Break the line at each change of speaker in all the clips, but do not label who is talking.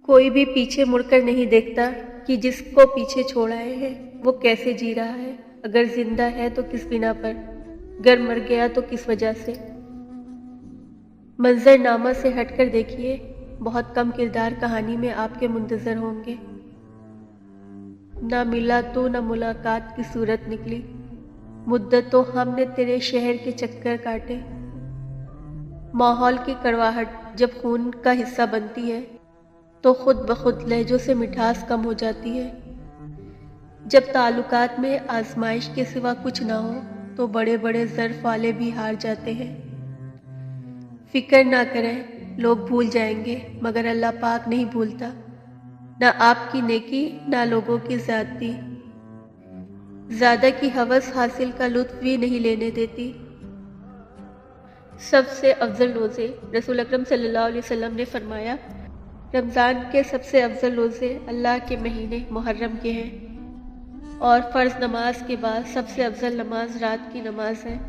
कोई भी पीछे मुड़कर नहीं देखता कि जिसको पीछे छोड़ आए हैं वो कैसे जी रहा है, अगर जिंदा है तो किस बिना पर, अगर मर गया तो किस वजह से। मंजरनामा से हटकर देखिए, बहुत कम किरदार कहानी में आपके मुंतजर होंगे। ना मिला तो ना मुलाकात की सूरत निकली, मुद्दतों हमने तेरे शहर के चक्कर काटे। माहौल की कड़वाहट जब खून का हिस्सा बनती है तो खुद ब खुद लहजों से मिठास कम हो जाती है। जब ताल्लुकात में आजमाइश के सिवा कुछ ना हो तो बड़े बड़े ज़र्फ वाले भी हार जाते हैं। फिक्र ना करें, लोग भूल जाएंगे मगर अल्लाह पाक नहीं भूलता, ना आपकी नेकी ना लोगों की ज़्यादती। ज़्यादा की हवस हासिल का लुत्फ़ भी नहीं लेने देती। सबसे अफजल रोज़े, रसूल अकरम सल्लल्लाहु अलैहि वसल्लम ने फरमाया, रमज़ान के सबसे अफजल रोज़े अल्लाह के महीने मुहर्रम के हैं और फ़र्ज़ नमाज के बाद सबसे अफजल नमाज रात की नमाज है।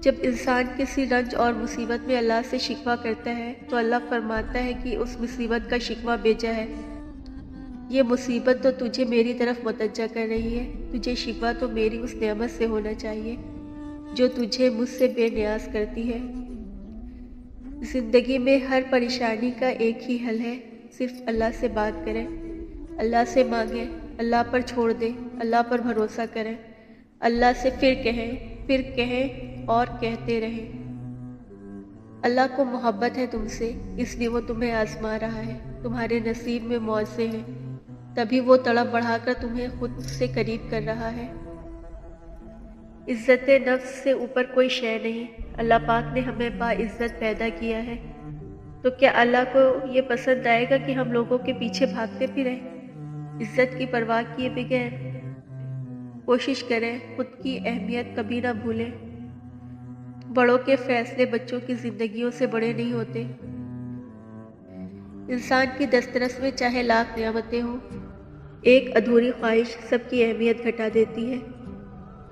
जब इंसान किसी रंज और मुसीबत में अल्लाह से शिकवा करता है तो अल्लाह फरमाता है कि उस मुसीबत का शिकवा बेजा है, ये मुसीबत तो तुझे मेरी तरफ मुतवज्जा कर रही है, तुझे शिकवा तो मेरी उस नेमत से होना चाहिए जो तुझे मुझसे बेनियाज करती है। ज़िंदगी में हर परेशानी का एक ही हल है, सिर्फ अल्लाह से बात करें, अल्लाह से मांगें, अल्लाह पर छोड़ दें, अल्लाह पर भरोसा करें, अल्लाह से फिर कहें और कहते रहें। अल्लाह को मोहब्बत है तुमसे, इसलिए वो तुम्हें आजमा रहा है, तुम्हारे नसीब में मौजे हैं, तभी वो तड़प बढ़ाकर तुम्हें खुद से करीब कर रहा है। इज़्ज़त नफ्स से ऊपर कोई शय नहीं। अल्लाह पाक ने हमें बाइज़्ज़त पैदा किया है, तो क्या अल्लाह को ये पसंद आएगा कि हम लोगों के पीछे भागते फिरें, इज़्ज़त की परवाह किए बगैर? कोशिश करें खुद की अहमियत कभी ना भूलें। बड़ों के फैसले बच्चों की जिंदगियों से बड़े नहीं होते। इंसान की दस्तरस में चाहे लाख नियामतें हों, एक अधूरी ख्वाहिश सबकी अहमियत घटा देती है।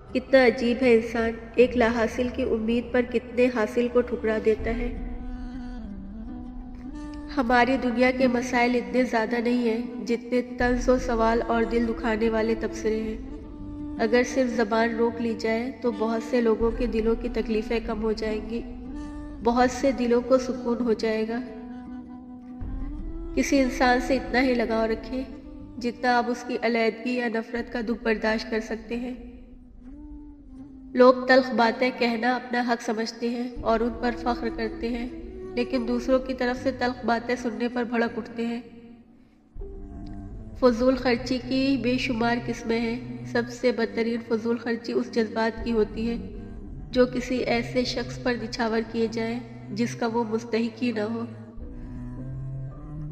कितना अजीब है इंसान, एक लाहासिल की उम्मीद पर कितने हासिल को ठुकरा देता है। हमारी दुनिया के मसाइल इतने ज़्यादा नहीं हैं जितने तंज़ व सवाल और दिल दुखाने वाले तबसरे हैं। अगर सिर्फ ज़बान रोक ली जाए तो बहुत से लोगों के दिलों की तकलीफ़ें कम हो जाएंगी, बहुत से दिलों को सुकून हो जाएगा। किसी इंसान से इतना ही लगाव रखें जितना आप उसकी अलैदगी या नफ़रत का दुख बर्दाश्त कर सकते हैं। लोग तल्ख बातें कहना अपना हक समझते हैं और उन पर फख्र करते हैं, लेकिन दूसरों की तरफ से तल्ख बातें सुनने पर भड़क उठते हैं। फजूल खर्ची की बेशुमार किस्में हैं। सबसे बदतरीन फजूल खर्ची उस जज्बात की होती है जो किसी ऐसे शख्स पर निछावर किए जाएं जिसका वो मुस्तहिक ही ना हो।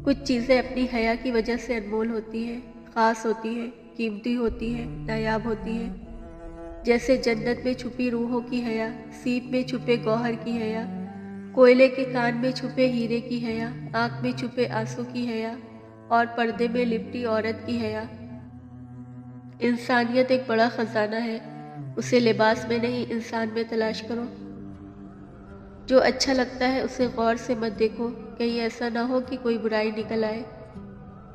कुछ चीज़ें अपनी हया की वजह से अनमोल होती हैं, ख़ास होती हैं, कीमती होती हैं, नायाब होती हैं। जैसे जन्नत में छुपी रूहों की हया, सीप में छुपे गौहर की हया, कोयले के कान में छुपे हीरे की हया, आँख में छुपे आंसू की हया और पर्दे में लिपटी औरत की हया। इंसानियत एक बड़ा खजाना है, उसे लिबास में नहीं इंसान में तलाश करो। जो अच्छा लगता है उसे गौर से मत देखो, कहीं ऐसा ना हो कि कोई बुराई निकल आए।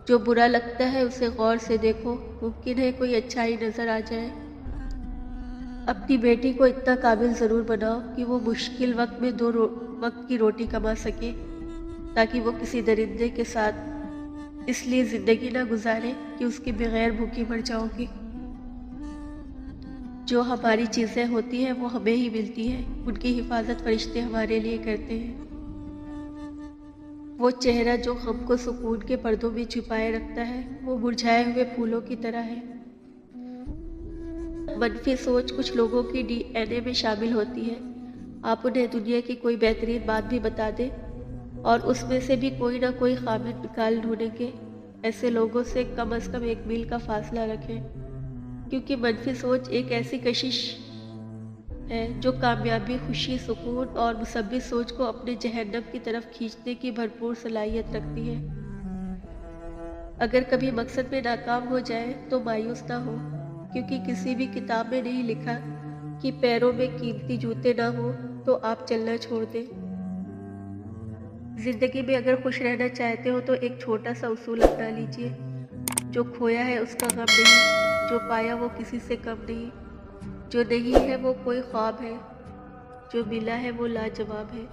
जो बुरा लगता है उसे गौर से देखो, मुमकिन है कोई अच्छाई नजर आ जाए। अपनी बेटी को इतना काबिल ज़रूर बनाओ कि वो मुश्किल वक्त में वक्त की रोटी कमा सके, ताकि वो किसी दरिंदे के साथ इसलिए ज़िंदगी ना गुजारे कि उसके बगैर भूखी मर जाओगी। जो हमारी चीज़ें होती हैं वो हमें ही मिलती हैं, उनकी हिफाजत फरिश्ते हमारे लिए करते हैं। वो चेहरा जो हमको सुकून के पर्दों में छुपाए रखता है वो मुरझाए हुए फूलों की तरह है। मनफी सोच कुछ लोगों की डीएनए में शामिल होती है। आप उन्हें दुनिया की कोई बेहतरीन बात भी बता दें और उसमें से भी कोई ना कोई खामी निकाल ढूंढेंगे। ऐसे लोगों से कम 1 मील का फासला रखें, क्योंकि मनफी सोच एक ऐसी कशिश है जो कामयाबी, खुशी, सुकून और मुसब्बित सोच को अपने जहन्नम की तरफ खींचने की भरपूर सलाहियत रखती है। अगर कभी मकसद में नाकाम हो जाए तो मायूस ना हो, क्योंकि किसी भी किताब में नहीं लिखा कि पैरों में कीमती जूते ना हो तो आप चलना छोड़ दें। زندگی میں اگر خوش رہنا چاہتے ہو تو ایک چھوٹا سا اصول اپنا لیجئے، جو کھویا ہے اس کا غم نہیں، جو پایا وہ کسی سے کم نہیں، جو نہیں ہے وہ کوئی خواب ہے، جو ملا ہے وہ لاجواب ہے۔